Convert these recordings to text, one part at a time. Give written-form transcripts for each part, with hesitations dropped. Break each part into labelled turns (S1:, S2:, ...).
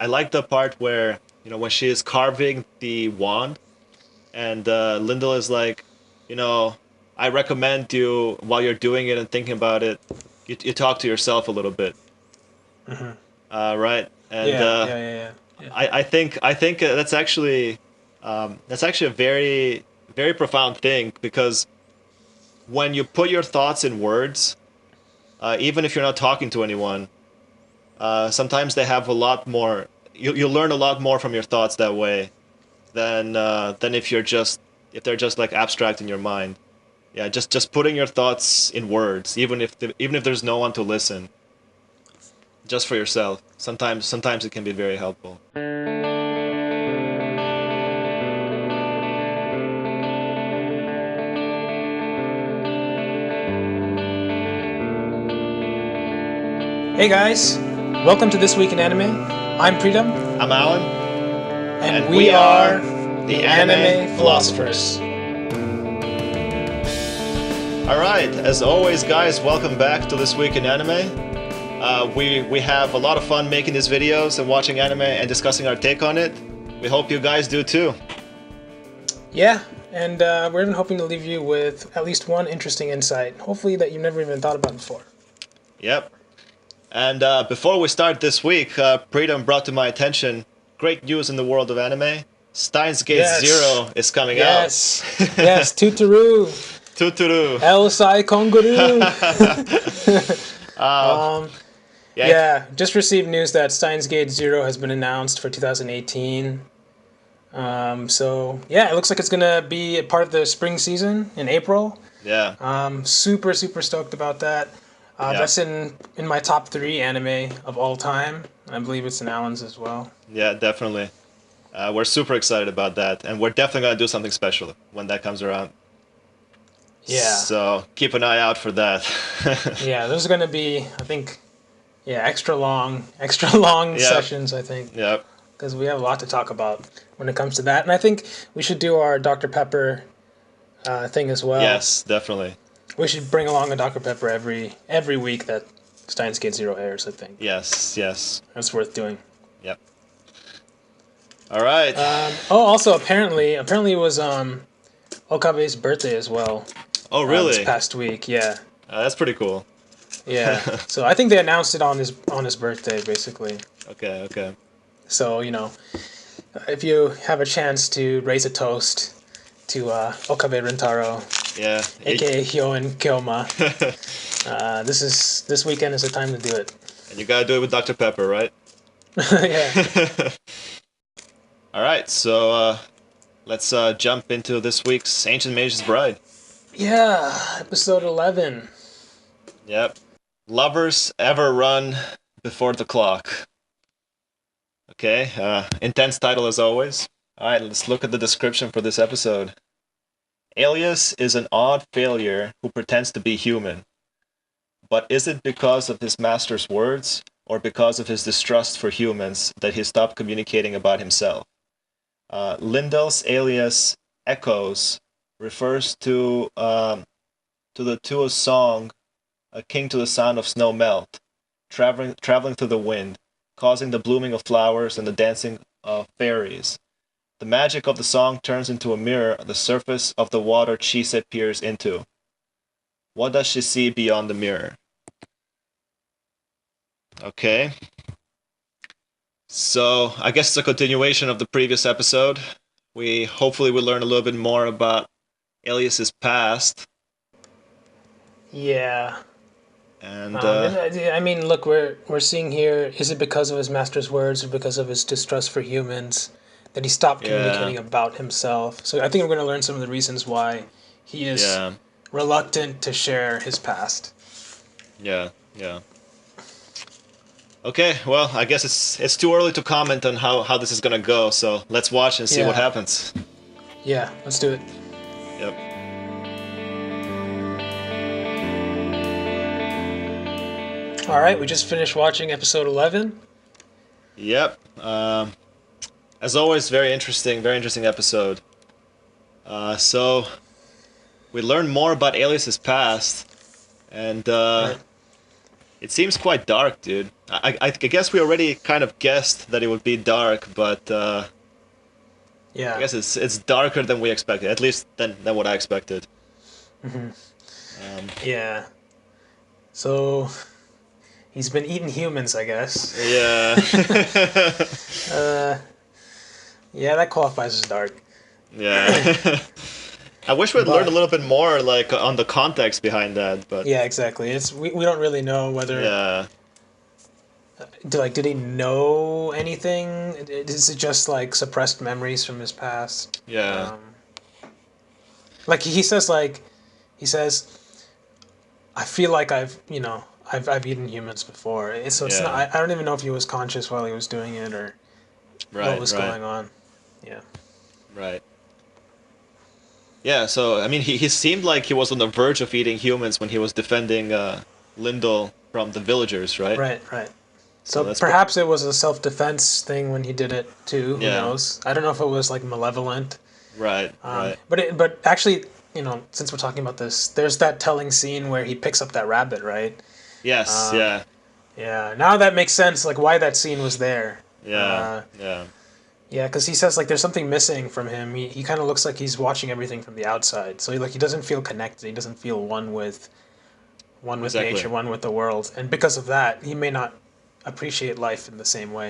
S1: I like the part where, when she is carving the wand, and Lindel is like, you know, I recommend you while you're doing it and thinking about it, you talk to yourself a little bit,
S2: Hmm.
S1: right? And
S2: Yeah.
S1: I think that's actually a very very profound thing because when you put your thoughts in words, even if you're not talking to anyone, sometimes they have a lot more. You learn a lot more from your thoughts that way than if they're just like abstract in your mind. Yeah, just putting your thoughts in words, even if there's no one to listen, just for yourself. Sometimes it can be very helpful.
S2: Hey guys, welcome to This Week in Anime. I'm Preetam,
S1: I'm Alan,
S2: and
S1: and
S2: we
S1: we
S2: are
S1: are
S2: the
S1: the
S2: Anime
S1: Anime
S2: Philosophers.
S1: All right, as always, guys, welcome back to This Week in Anime. We have a lot of fun making these videos and watching anime and discussing our take on it. We hope you guys do too.
S2: Yeah, and we're even hoping to leave you with at least one interesting insight, hopefully that you've never even thought about before.
S1: Yep. And before we start this week, Freedom brought to my attention great news in the world of anime. Steins Gate
S2: Yes,
S1: Zero is coming out.
S2: yes, yes, Tutoru,
S1: Tuturu.
S2: Elsai Konguru.
S1: um, yeah,
S2: Yeah, just received news that Steins Gate Zero has been announced for 2018. So yeah, it looks like it's gonna be a part of the spring season in April.
S1: yeah,
S2: Super stoked about that.
S1: yeah,
S2: That's in my top three anime of all time. I believe it's in Alan's as well.
S1: yeah, definitely. We're super excited about that, and we're definitely gonna do something special when that comes around.
S2: Yeah,
S1: So keep an eye out for that.
S2: yeah. Those are gonna be, I think, yeah, extra long
S1: Yep,
S2: sessions. I think
S1: yep,
S2: because we have a lot to talk about when it comes to that, and I think we should do our Dr Pepper thing as well.
S1: yes, definitely.
S2: We should bring along a Dr Pepper every week that Steins Gate Zero airs. I think
S1: Yes, yes,
S2: that's worth doing.
S1: yep. All right.
S2: Also apparently it was Okabe's birthday as well.
S1: Oh,
S2: This
S1: really?
S2: past week. Yeah,
S1: That's pretty cool.
S2: yeah. So I think they announced it on his birthday, basically.
S1: Okay, okay.
S2: So if you have a chance to raise a toast to Okabe Rintaro,
S1: Yeah.
S2: aka Hyoen Kyoma, this weekend is the time to do it.
S1: And you gotta do it with Dr. Pepper, right?
S2: Yeah.
S1: All right, so let's jump into this week's Ancient Magus Bride.
S2: Yeah, episode 11.
S1: Yep. Lovers ever run before the clock. Okay, intense title as always. All right, let's look at the description for this episode. Elias is an odd failure who pretends to be human. But is it because of his master's words or because of his distrust for humans that he stopped communicating about himself? Lindel's alias Echoes refers to a song akin to the sound of snow melt, traveling through the wind, causing the blooming of flowers and the dancing of fairies. The magic of the song turns into a mirror the surface of the water Chise peers into. What does she see beyond the mirror? Okay. So I guess it's a continuation of the previous episode. We hopefully will learn a little bit more about Elias's past.
S2: Yeah.
S1: And
S2: I mean, look, we're seeing here. Is it because of his master's words or because of his distrust for humans that he stopped
S1: yeah,
S2: communicating about himself? So I think we're going to learn some of the reasons why he is
S1: yeah,
S2: reluctant to share his past.
S1: yeah. Okay, well, I guess it's too early to comment on how this is gonna go. So let's watch and see what
S2: Yeah.
S1: happens.
S2: Yeah, let's do it.
S1: Yep.
S2: All right, we just finished watching episode 11.
S1: Yep. As always, very interesting episode. So we learn more about Alias's past, and
S2: Right.
S1: It seems quite dark, dude. I guess we already kind of guessed that it would be dark, but I
S2: Yeah.
S1: guess it's darker than we expected. At least than what I expected. Um,
S2: Yeah. So he's been eating humans, I guess.
S1: yeah.
S2: uh, yeah, that qualifies as dark.
S1: Yeah. I wish we'd learned a
S2: But
S1: little bit more, like on the context behind that. But
S2: yeah, exactly. It's we don't really know whether
S1: yeah,
S2: did he know anything? Is it just like suppressed memories from his past?
S1: yeah,
S2: Like he says I feel like I've eaten humans before. So it's not.
S1: yeah.
S2: I don't even know if he was conscious while he was doing it or what
S1: Right,
S2: was
S1: right,
S2: going on. Yeah.
S1: right. Yeah. So I mean, he seemed like he was on the verge of eating humans when he was defending Lindel from the villagers, right?
S2: Right. Right.
S1: So
S2: So
S1: that's
S2: perhaps it was a self defense thing when he did it too. Who
S1: yeah.
S2: knows? I don't know if it was like malevolent.
S1: Right, right.
S2: But actually, since we're talking about this, there's that telling scene where he picks up that rabbit, right?
S1: Yes,
S2: Um,
S1: yeah,
S2: yeah. Now that makes sense. Like why that scene was there.
S1: yeah, yeah.
S2: Yeah, because he says like there's something missing from him. He kind of looks like he's watching everything from the outside. So he doesn't feel connected. He doesn't feel one with
S1: Exactly.
S2: nature, one with the world. And because of that, he may not appreciate life in the same way.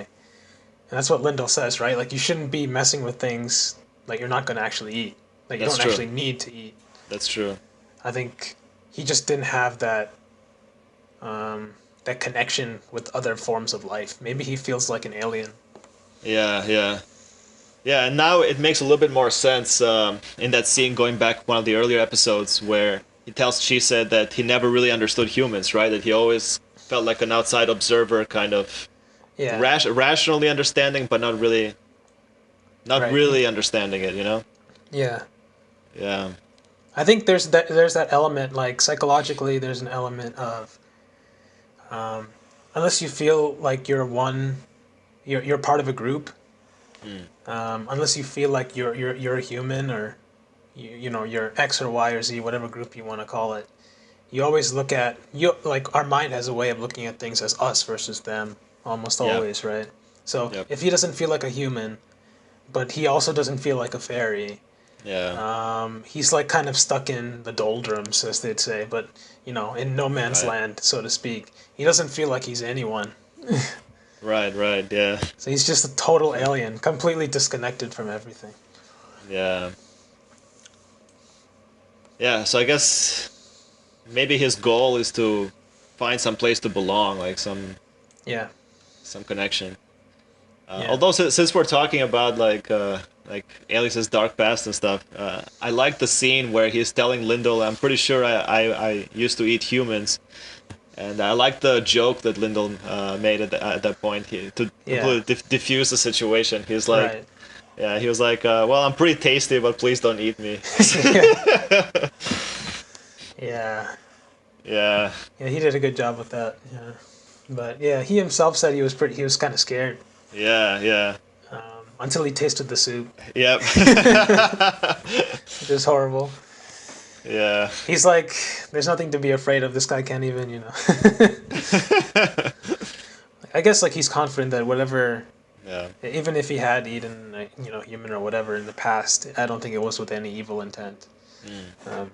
S2: And that's what Lindell says, right? Like you shouldn't be messing with things like you're not going to actually eat. Like you
S1: That's
S2: don't
S1: true.
S2: actually need to eat.
S1: That's true.
S2: I think he just didn't have that connection with other forms of life. Maybe he feels like an alien.
S1: Yeah, yeah. Yeah, and now it makes a little bit more sense in that scene going back one of the earlier episodes where he tells Chise that he never really understood humans, right? That he always felt like an outside observer, kind of
S2: Yeah,
S1: rationally understanding, but not
S2: right.
S1: really understanding it, you know?
S2: Yeah.
S1: Yeah,
S2: I think there's that element like psychologically there's an element of unless you feel like you're part of a group, unless you feel like you're a human or you're X or Y or Z, whatever group you want to call it. You always look at you like our mind has a way of looking at things as us versus them almost
S1: yeah,
S2: always, right? So
S1: yep,
S2: if he doesn't feel like a human, but he also doesn't feel like a fairy,
S1: yeah,
S2: he's like kind of stuck in the doldrums, as they'd say, but in no man's
S1: right,
S2: land, so to speak. He doesn't feel like he's anyone.
S1: right, yeah,
S2: So he's just a total alien, completely disconnected from everything.
S1: yeah, yeah. So I guess maybe his goal is to find some place to belong, like
S2: Yeah,
S1: some connection.
S2: yeah,
S1: Although since we're talking about like Alice's dark past and stuff, I like the scene where he's telling Lindel, "I'm pretty sure I used to eat humans," and I like the joke that Lindel made at that point to
S2: yeah.
S1: completely diffuse the situation. He's like,
S2: Right.
S1: yeah, he was like, "Well, I'm pretty tasty, but please don't eat me."
S2: Yeah, yeah,
S1: Yeah,
S2: yeah. He did a good job with that. Yeah, but yeah, he himself said he was kind of scared
S1: yeah, yeah,
S2: until he tasted the soup,
S1: yep,
S2: which is horrible.
S1: yeah,
S2: He's like, there's nothing to be afraid of. This guy can't even. I guess like he's confident that whatever,
S1: yeah.
S2: even if he had eaten, human or whatever in the past, I don't think it was with any evil intent. Um,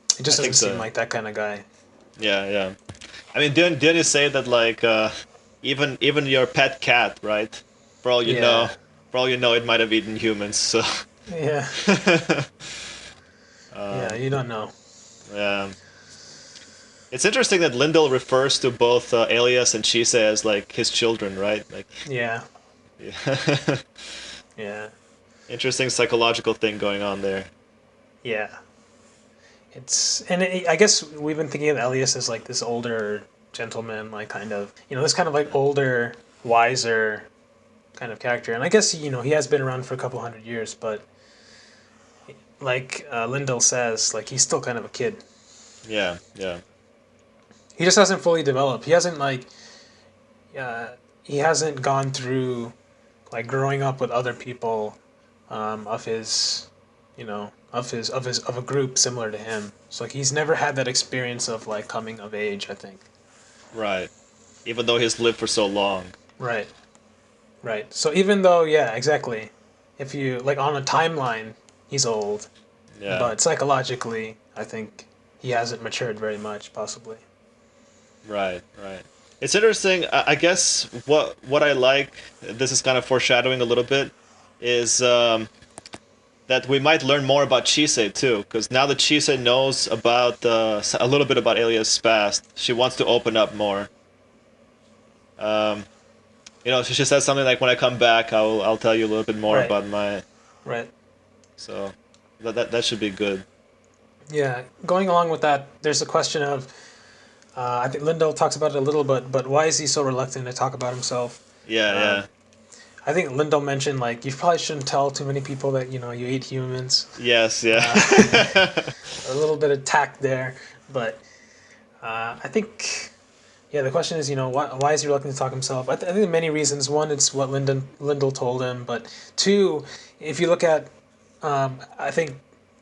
S2: it
S1: I
S2: just doesn't
S1: think
S2: seem
S1: so.
S2: like that kind of guy.
S1: Yeah, yeah. I mean, didn't you say that like even your pet cat, right? For all you know,
S2: Yeah,
S1: for all you know, it might have eaten humans. So
S2: yeah, yeah. You don't know.
S1: yeah, it's interesting that Lindell refers to both Elias and Chise as like his children, right? Like,
S2: Yeah,
S1: yeah.
S2: yeah,
S1: Interesting psychological thing going on there.
S2: yeah. I guess we've been thinking of Elias as like this older gentleman, like kind of this kind of like older, wiser kind of character. And I guess he has been around for a couple hundred years, but like Lindell says, like he's still kind of a kid.
S1: Yeah, yeah,
S2: He just hasn't fully developed. Uh, he hasn't gone through like growing up with other people of his, of a group similar to him. So like he's never had that experience of like coming of age. I think.
S1: Right. Even though he's lived for so long.
S2: Right. Right. So even though, yeah, exactly. If you like on a timeline, he's old,
S1: Yeah.
S2: but psychologically, I think he hasn't matured very much, possibly.
S1: Right. Right. It's interesting. I guess what I like. This is kind of foreshadowing a little bit. Is that we might learn more about Chise too, because now that Chise knows about a little bit about Elias' past, she wants to open up more. Um, she says something like, "When I come back, I'll tell you a little bit more
S2: Right.
S1: about my."
S2: Right.
S1: So that should be good.
S2: Yeah. Going along with that, there's a question of I think Lindel talks about it a little bit, but why is he so reluctant to talk about himself?
S1: Yeah,
S2: Um,
S1: yeah,
S2: I think Lindell mentioned like you probably shouldn't tell too many people that you eat humans.
S1: yes, yeah,
S2: Uh, a little bit of tact there, but I think yeah, the question is why is he reluctant to talk himself? I think many reasons. One, it's what Lindell told him, but two, if you look at I think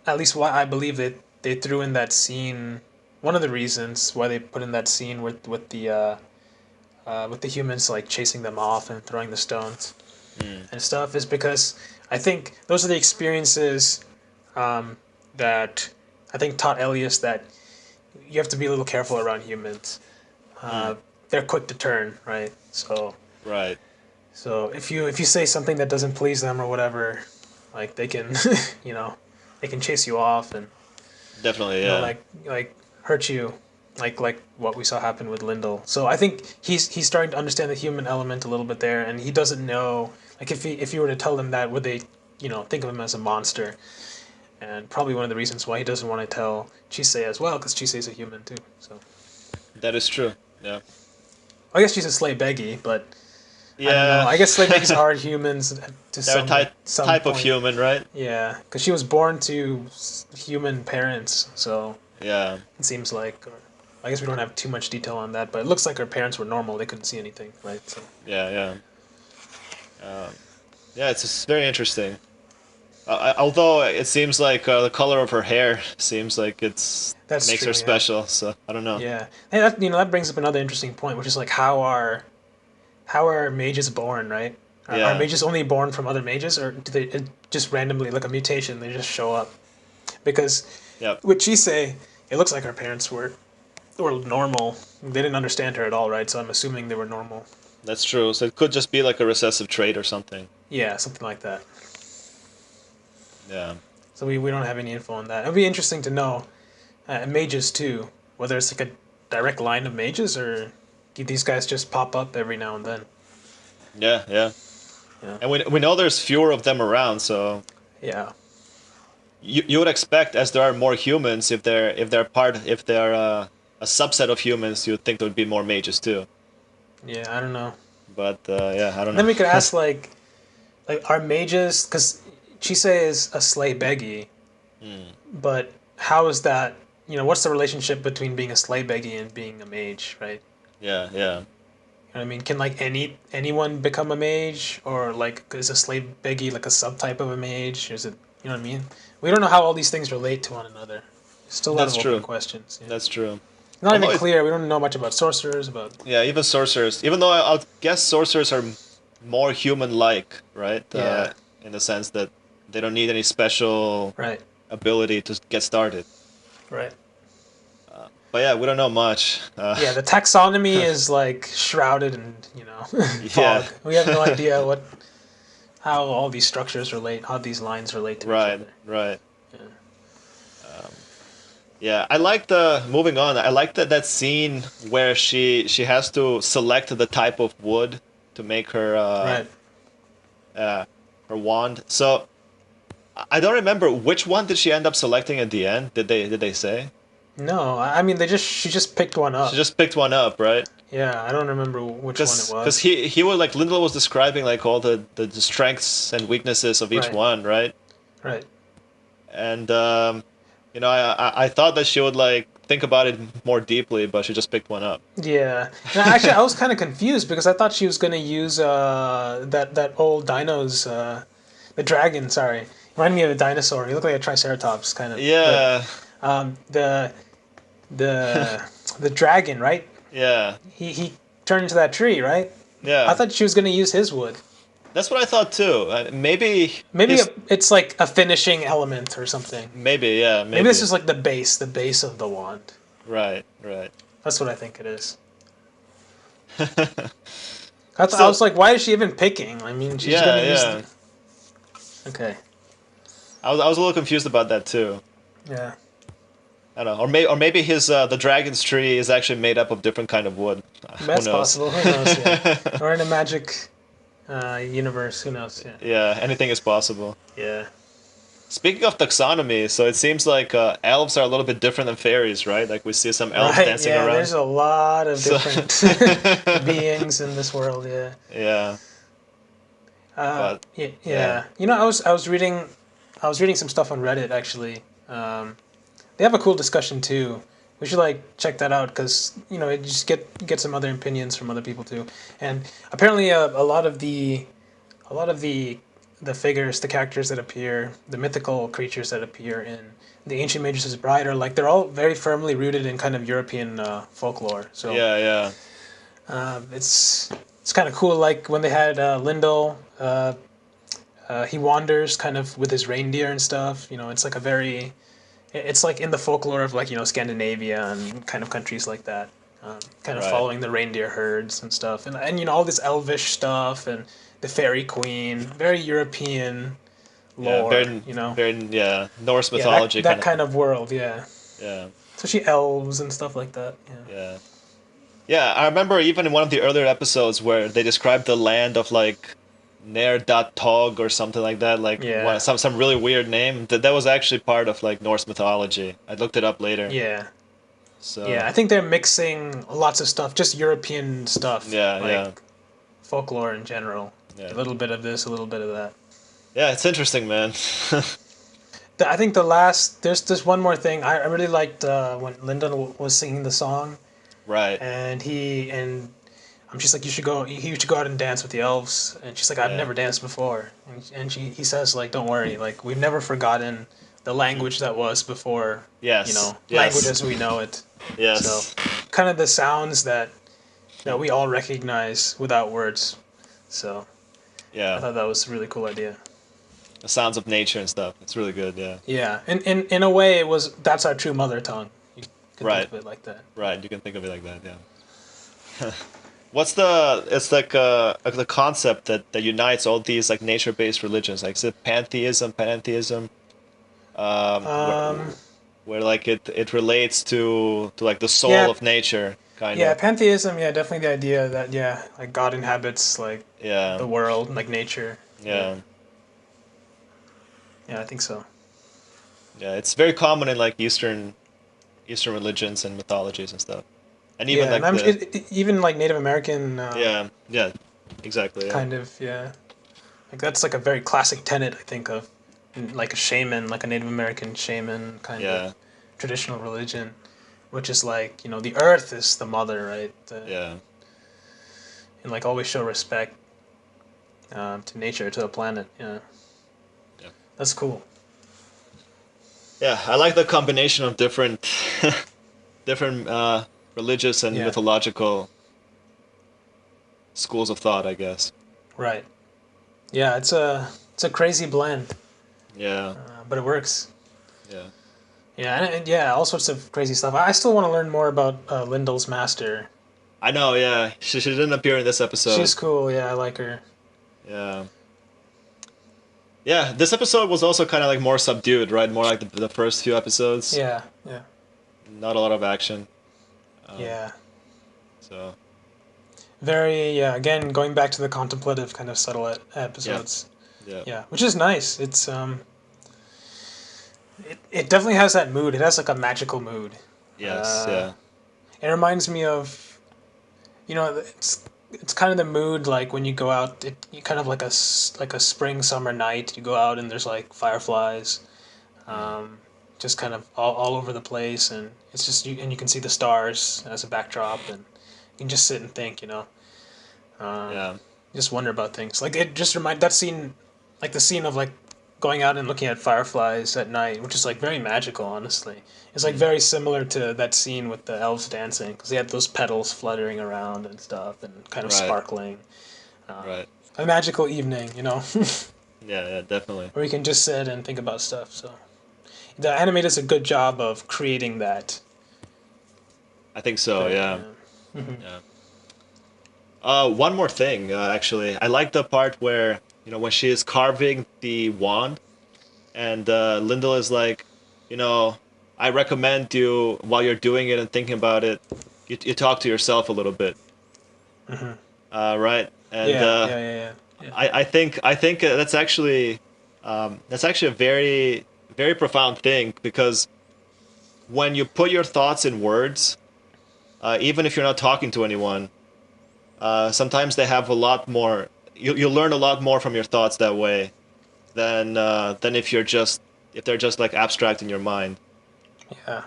S2: at least why I believe that they threw in that scene. One of the reasons why they put in that scene with the humans like chasing them off and throwing the stones
S1: mm,
S2: and stuff is because I think those are the experiences um, that I think taught Elias that you have to be a little careful around humans.
S1: mm,
S2: They're quick to turn, right?
S1: right,
S2: So if you say something that doesn't please them or whatever, like they can, you know, they can chase you off and
S1: definitely, yeah,
S2: like hurt you, like what we saw happen with Lindell. So I think he's starting to understand the human element a little bit there, and he doesn't know like if you were to tell them that, would they think of him as a monster? And probably one of the reasons why he doesn't want to tell Chise as well, because Chise is a human too. So
S1: that is true. Yeah,
S2: I guess she's a slave beggy, but I don't know.
S1: yeah,
S2: I guess slave beggies are humans to
S1: they're a
S2: some
S1: type of
S2: point.
S1: human, right?
S2: Yeah, because she was born to human parents, so
S1: Yeah,
S2: it seems like. Or, I guess we don't have too much detail on that, but it looks like her parents were normal. They couldn't see anything, right? So
S1: yeah, yeah. Um, yeah, it's just very interesting. Although it seems like the color of her hair seems like it's
S2: that's
S1: makes her
S2: true. Yeah,
S1: special. So I don't know.
S2: yeah. And that brings up another interesting point, which is like how are mages born, right? Are
S1: Yeah,
S2: mages only born from other mages, or do they just randomly, like a mutation, they just show up? Because
S1: yep,
S2: with Chise, it looks like her parents were normal. They didn't understand her at all, right? So I'm assuming they were normal.
S1: that's true. So it could just be like a recessive trait or something.
S2: Yeah, something like that.
S1: Yeah.
S2: So we don't have any info on that. It'd be interesting to know. Mages too, whether it's like a direct line of mages or do these guys just pop up every now and then?
S1: Yeah, yeah.
S2: Yeah.
S1: And we know there's fewer of them around, so
S2: Yeah.
S1: you would expect as there are more humans, if they're a subset of humans, you'd think there would be more mages too.
S2: Yeah, I don't know.
S1: But yeah, I don't
S2: And then we could
S1: know.
S2: ask like are mages because Chise is a slay beggy,
S1: Hmm.
S2: but how is that? What's the relationship between being a slay beggy and being a mage, right?
S1: Yeah, yeah.
S2: You know what I mean? Can like anyone become a mage, or like is a slay beggy like a subtype of a mage? Is it what I mean? We don't know how all these things relate to one another. Still a lot
S1: That's
S2: of open
S1: true.
S2: questions. Yeah.
S1: That's true.
S2: Not even
S1: Although it,
S2: clear. We don't know much about sorcerers. About
S1: yeah, even sorcerers. Even though I'll guess sorcerers are more human-like, right?
S2: yeah,
S1: In the sense that they don't need any special
S2: right,
S1: ability to get started.
S2: right.
S1: But yeah, we don't know much.
S2: Yeah, the taxonomy is like shrouded in
S1: Yeah,
S2: fog. We have no idea how all these structures relate, how these lines relate to each
S1: right,
S2: other.
S1: right.
S2: Yeah.
S1: Yeah, I like the moving on. I like that scene where she has to select the type of wood to make
S2: Right.
S1: uh, her wand. So I don't remember which one did she end up selecting at the end. Did they say?
S2: No, I mean she just picked one
S1: She
S2: up.
S1: just picked one up, right?
S2: Yeah, I don't remember which one it
S1: Because
S2: was.
S1: he was like Lindel was describing like all the strengths and weaknesses of each
S2: Right.
S1: one, right?
S2: Right.
S1: And I thought that she would like think about it more deeply, but she just picked one up.
S2: Yeah. And actually, I was kind of confused because I thought she was gonna use that old dino's the dragon. Sorry, reminded me of a dinosaur. He looked like a triceratops kind of, but
S1: Yeah,
S2: um, the the the dragon, right?
S1: Yeah.
S2: He turned into that tree, right? I
S1: Yeah.
S2: thought she was gonna use his wood.
S1: That's what I thought too. Maybe
S2: Maybe
S1: his.
S2: it's like a finishing element or something.
S1: Maybe, yeah,
S2: Maybe this
S1: maybe.
S2: is like the base of the wand.
S1: Right, right.
S2: That's what I think it is. I
S1: So,
S2: was like, why is she even picking? I mean, she's gonna
S1: yeah,
S2: use.
S1: yeah.
S2: Okay.
S1: I was a little confused about that too.
S2: Yeah.
S1: I don't know, or maybe his the dragon's tree is actually made up of different kind of wood. Who
S2: That's
S1: knows?
S2: possible. Who knows? Yeah. Or in a magic universe. Who knows? Yeah.
S1: Yeah, anything is possible.
S2: Yeah.
S1: Speaking of taxonomy, so it seems like elves are a little bit different than fairies, right? Like we see some elves
S2: Right.
S1: dancing
S2: Yeah.
S1: around.
S2: There's a lot of
S1: So,
S2: different beings in this world. Yeah.
S1: yeah, but
S2: Yeah.
S1: yeah,
S2: Yeah. You know, I was reading some stuff on Reddit actually. They have a cool discussion too. We should like check that out because you know you just get some other opinions from other people too. And apparently, a lot of the figures, the characters that appear, the mythical creatures that appear in the Ancient Magus Bride are like they're all very firmly rooted in kind of European folklore. So
S1: yeah, yeah,
S2: it's kind of cool. Like when they had Lindel, he wanders kind of with his reindeer and stuff. You know, it's like a very it's like in the folklore of like you know Scandinavia and kind of countries like that, kind of
S1: right.
S2: following the reindeer herds and stuff, and you know all this elvish stuff and the fairy queen, very European
S1: Yeah,
S2: lore,
S1: very,
S2: you know.
S1: very, yeah, Norse
S2: Yeah,
S1: mythology kind
S2: that
S1: of
S2: kind
S1: thing.
S2: of world, yeah.
S1: Yeah,
S2: Especially elves and stuff like that. Yeah.
S1: yeah. Yeah, I remember even in one of the earlier episodes where they described the land of like Ner Dat Tog or something like that, like
S2: Yeah.
S1: some really weird name. That was actually part of like Norse mythology. I looked it up later.
S2: Yeah. Yeah.
S1: So
S2: I think they're mixing lots of stuff, just European stuff,
S1: yeah, yeah,
S2: like folklore in general. A
S1: yeah,
S2: little bit of this, a little bit of that.
S1: yeah. It's interesting, man.
S2: I think the last there's one more thing I really liked when Lyndon was singing the song
S1: Right.
S2: and I'm just like you should go out and dance with the elves and she's like I've
S1: Yeah.
S2: never danced before and he says like don't worry like we've never forgotten the language that was before you
S1: Yes.
S2: know language
S1: Yes.
S2: as we know it, so
S1: Yes.
S2: kind of the sounds that we all recognize without words, so I
S1: Yeah.
S2: thought that was a really cool idea.
S1: The sounds of nature and stuff. It's really good. Yeah.
S2: Yeah, and in a way, it was that's our true mother tongue. You can think
S1: Right.
S2: of it like that.
S1: Right. You can think of it like that. Yeah. What's the? It's like the concept that unites all these like nature-based religions. Like is it pantheism, where,
S2: Um,
S1: where like it relates to like the soul
S2: yeah,
S1: of nature, kind
S2: yeah,
S1: of.
S2: pantheism. Yeah, definitely the idea that yeah, like God inhabits like
S1: Yeah,
S2: the world, like nature. Yeah,
S1: yeah,
S2: yeah, I think so.
S1: yeah. It's very common in like Eastern religions and mythologies and stuff, and even
S2: Yeah, and
S1: like the
S2: even like Native American
S1: yeah, yeah, exactly. Yeah,
S2: kind of yeah, like that's like a very classic tenet I think of, like a shaman, like a Native American shaman kind of
S1: yeah,
S2: traditional religion, which is like you know the earth is the mother, right?
S1: yeah,
S2: And like always show respect to nature, to the planet. Yeah,
S1: yeah.
S2: that's cool.
S1: Yeah, I like the combination of different different religious and
S2: Yeah,
S1: mythological schools of thought, I guess.
S2: right. Yeah, it's a crazy blend,
S1: Yeah,
S2: but it works.
S1: yeah.
S2: Yeah, and yeah, all sorts of crazy stuff. I still want to learn more about Lindel's master.
S1: I know, yeah. She didn't appear in this episode.
S2: She's cool. Yeah, I like her.
S1: Yeah. Yeah, this episode was also kind of like more subdued, right? More like the first few episodes.
S2: Yeah, yeah,
S1: Not a lot of action. Um,
S2: yeah.
S1: so,
S2: Very yeah. Again, going back to the contemplative kind of subtle
S1: yeah,
S2: episodes.
S1: yeah.
S2: Yeah, which is nice. It definitely has that mood. It has like a magical mood.
S1: Yes,
S2: Uh,
S1: yeah.
S2: it reminds me of, you know, it's kind of the mood like when you go out. You kind of like like a spring summer night. You go out and there's like fireflies,
S1: Mm,
S2: just kind of all over the place, and it's just and you can see the stars as a backdrop, and you can just sit and think. You know, um,
S1: yeah.
S2: just wonder about things. Like it just remind that scene, like the scene of like going out and looking at fireflies at night, which is like very magical, honestly. It's like very similar to that scene with the elves dancing, because they had those petals fluttering around and stuff and kind of
S1: Right.
S2: sparkling.
S1: Right.
S2: A magical evening,
S1: Yeah. Yeah. Definitely.
S2: where you can just sit and think about stuff. So the anime does a good job of creating that.
S1: I think so.
S2: That
S1: Yeah. Yeah. One more thing, actually, I like the part where when she is carving the wand, and Lindel is like, you know, I recommend you while you're doing it and thinking about it, you talk to yourself a little bit, right? And
S2: Yeah, yeah, yeah, yeah, yeah.
S1: I think that's actually a very very profound thing, because when you put your thoughts in words, even if you're not talking to anyone, sometimes they have a lot more. You learn a lot more from your thoughts that way than if they're just like abstract in your mind.
S2: Yeah.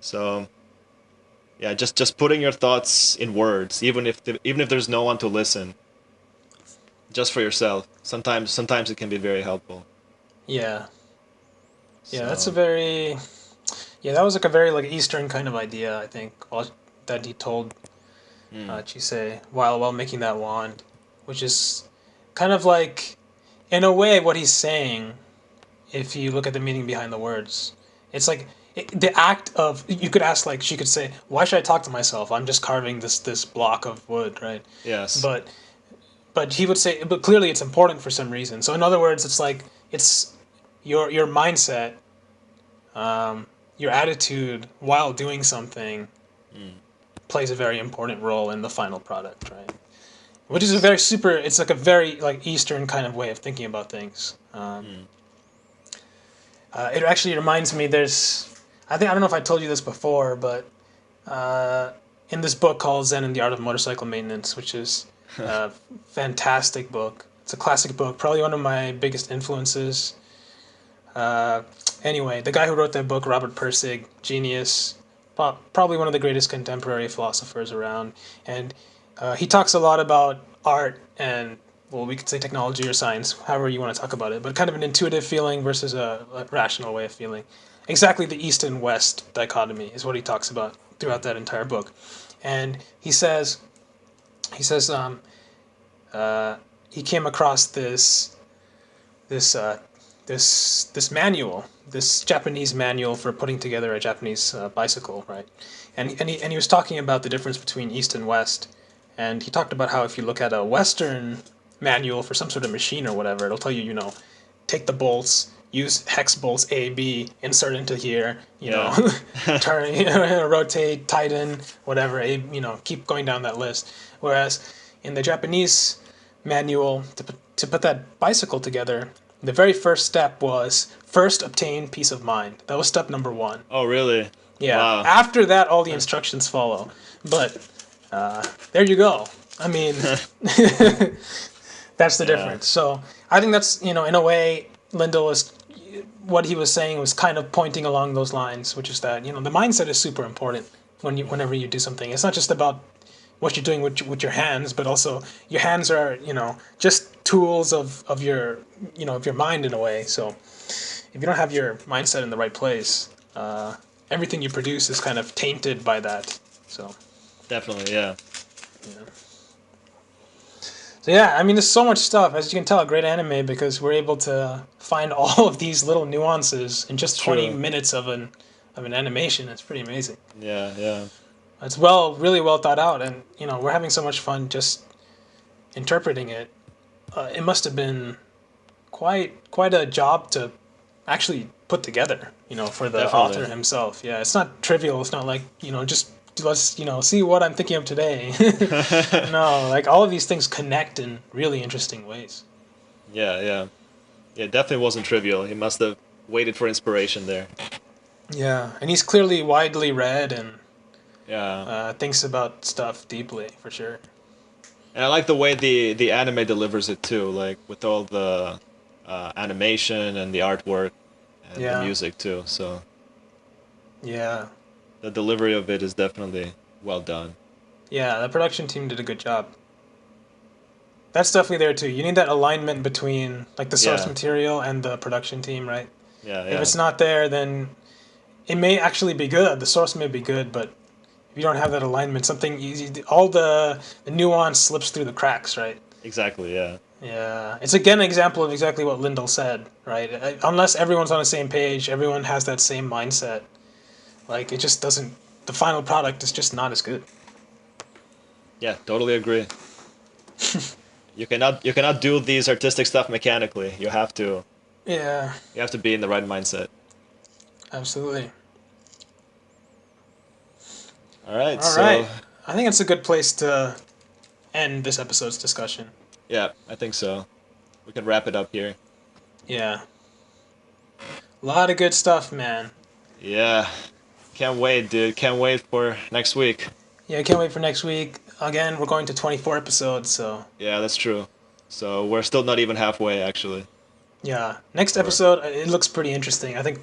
S1: So yeah, just putting your thoughts in words, even if there's no one to listen, just for yourself. Sometimes it can be very helpful.
S2: Yeah. Yeah, that's a
S1: So
S2: very yeah, that was like a very like Eastern kind of idea, I think, that he told
S1: mm,
S2: Chise while making that wand, which is kind of like, in a way, what he's saying. If you look at the meaning behind the words, it's like the act of, you could ask, like, she could say, "Why should I talk to myself? I'm just carving this block of wood, right?"
S1: yes,
S2: But he would say, but clearly it's important for some reason. So in other words, it's like it's your mindset, your attitude while doing something
S1: mm,
S2: plays a very important role in the final product, right? Which is a
S1: yes,
S2: very super. It's like a very like Eastern kind of way of thinking about things.
S1: mm,
S2: It actually reminds me. I don't know if I told you this before, but in this book called Zen and the Art of Motorcycle Maintenance, which is a fantastic book. It's a classic book, probably one of my biggest influences. Uh, anyway, the guy who wrote that book, Robert Pirsig, genius, probably one of the greatest contemporary philosophers around, and he talks a lot about art and, well, we could say technology or science, however you want to talk about it, but kind of an intuitive feeling versus a rational way of feeling. Exactly, the East and West dichotomy is what he talks about throughout that entire book, and he says he came across this this manual, this Japanese manual for putting together a Japanese bicycle, right? And he was talking about the difference between East and West, and he talked about how if you look at a Western manual for some sort of machine or whatever, it'll tell you, take the bolts, use hex bolts A, B, insert into here,
S1: yeah,
S2: turn, rotate, tighten, whatever, keep going down that list. Whereas in the Japanese manual, to put that bicycle together, the very first step was first obtain peace of mind. That was step number one.
S1: oh really?
S2: Yeah.
S1: Wow.
S2: After that, all the instructions follow. But there you go. I mean, that's the
S1: Yeah,
S2: difference. So I think that's, in a way, Lindell is, what he was saying was kind of pointing along those lines, which is that, the mindset is super important whenever you do something. It's not just about what you're doing with your hands, but also your hands are, just tools of your mind in a way. So if you don't have your mindset in the right place, everything you produce is kind of tainted by that. So
S1: definitely, yeah.
S2: yeah. So yeah, I mean, there's so much stuff. As you can tell, a great anime, because we're able to find all of these little nuances in just 20
S1: True.
S2: minutes of an animation. It's pretty amazing.
S1: Yeah, yeah.
S2: It's really well thought out, and we're having so much fun just interpreting it. It must have been quite a job to actually put together, for the author
S1: Definitely.
S2: himself. Yeah, it's not trivial. It's not like, just let's, see what I'm thinking of today. No, like, all of these things connect in really interesting ways.
S1: Yeah, yeah. Yeah, it definitely wasn't trivial. He must have waited for inspiration there.
S2: Yeah, and he's clearly widely read and
S1: Yeah.
S2: thinks about stuff deeply, for sure.
S1: And I like the way the anime delivers it too, like with all the animation and the artwork and the
S2: Yeah,
S1: music too. So
S2: yeah,
S1: the delivery of it is definitely well done.
S2: yeah. The production team did a good job. That's definitely there too. You need that alignment between like the source
S1: Yeah,
S2: material and the production team, right?
S1: yeah,
S2: If
S1: yeah.
S2: it's not there, then it may actually be good. The source may be good, but if you don't have that alignment, something easy, all the nuance slips through the cracks, right?
S1: Exactly, yeah.
S2: Yeah, it's again an example of exactly what Lindel said, right? Unless everyone's on the same page, everyone has that same mindset. Like it just doesn't. The final product is just not as good.
S1: Yeah, totally agree. You cannot do these artistic stuff mechanically.
S2: Yeah,
S1: You have to be in the right mindset.
S2: absolutely.
S1: All right,
S2: All
S1: so
S2: right, I think it's a good place to end this episode's discussion.
S1: yeah, I think so. We can wrap it up here.
S2: Yeah, a lot of good stuff, man.
S1: Yeah, can't wait, dude. Can't wait for next week.
S2: Yeah, I can't wait for next week. Again, we're going to 24 episodes, so
S1: Yeah, that's true. So we're still not even halfway, actually.
S2: yeah. Next
S1: We're
S2: episode, it looks pretty interesting. I think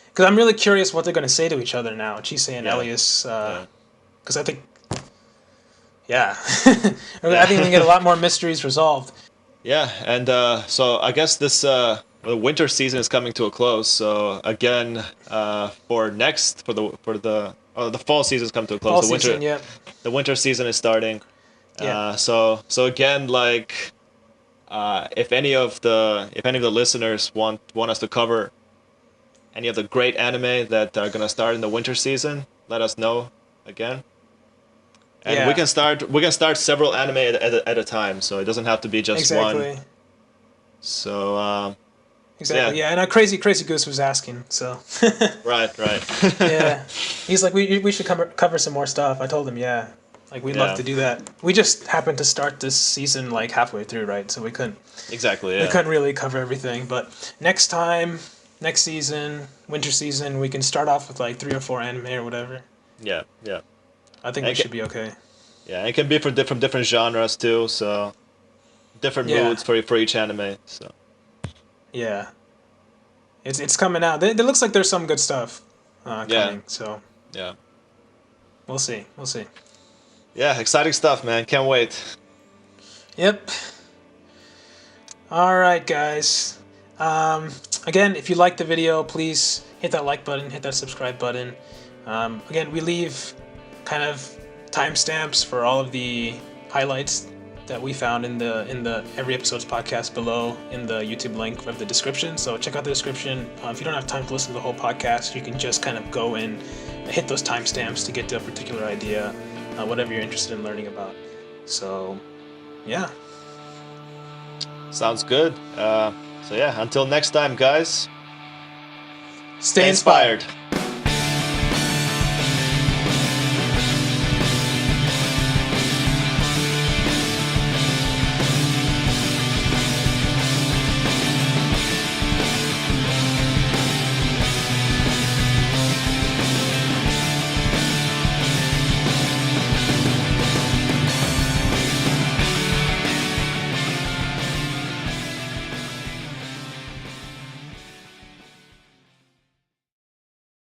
S2: because I'm really curious what they're going to say to each other now, Chise and
S1: yeah,
S2: Elias.
S1: yeah,
S2: Because I think, yeah, I think we can get a
S1: yeah,
S2: lot more mysteries resolved.
S1: yeah. And so I guess this the winter season is coming to a close. So again, the fall season is coming to a close.
S2: Fall season, yeah,
S1: The winter season is starting.
S2: yeah,
S1: So again, like if any of the listeners want us to cover any of the great anime that are gonna start in the winter season, let us know again. And
S2: yeah,
S1: we can start several anime at a time, so it doesn't have to be just one.
S2: exactly,
S1: So
S2: exactly,
S1: yeah,
S2: yeah. And Crazy Goose was asking, so
S1: right, right.
S2: yeah, he's like, we should cover some more stuff. I told him, yeah, like we'd love
S1: Yeah,
S2: to do that. We just happened to start this season like halfway through, right? So
S1: exactly.
S2: we
S1: Yeah,
S2: couldn't really cover everything. But next time, next season, winter season, we can start off with like 3 or 4 anime or whatever.
S1: yeah, yeah.
S2: I think
S1: And
S2: we
S1: it can,
S2: should be okay.
S1: yeah, it can be from different genres too. So different
S2: Yeah,
S1: moods for each anime. So
S2: yeah. It's coming out. It looks like there's some good stuff
S1: yeah,
S2: coming. So
S1: yeah,
S2: we'll see. We'll see.
S1: yeah. Exciting stuff, man. Can't wait.
S2: Yep. All right, guys. Um, Again, if you liked the video, please hit that like button, hit that subscribe button. Again, we leave kind of timestamps for all of the highlights that we found in the every episode's podcast below in the YouTube link of the description. So check out the description. If you don't have time to listen to the whole podcast, you can just kind of go and hit those timestamps to get to a particular idea, whatever you're interested in learning about. So, yeah.
S1: Sounds good. So yeah, until next time, guys.
S2: Stay inspired.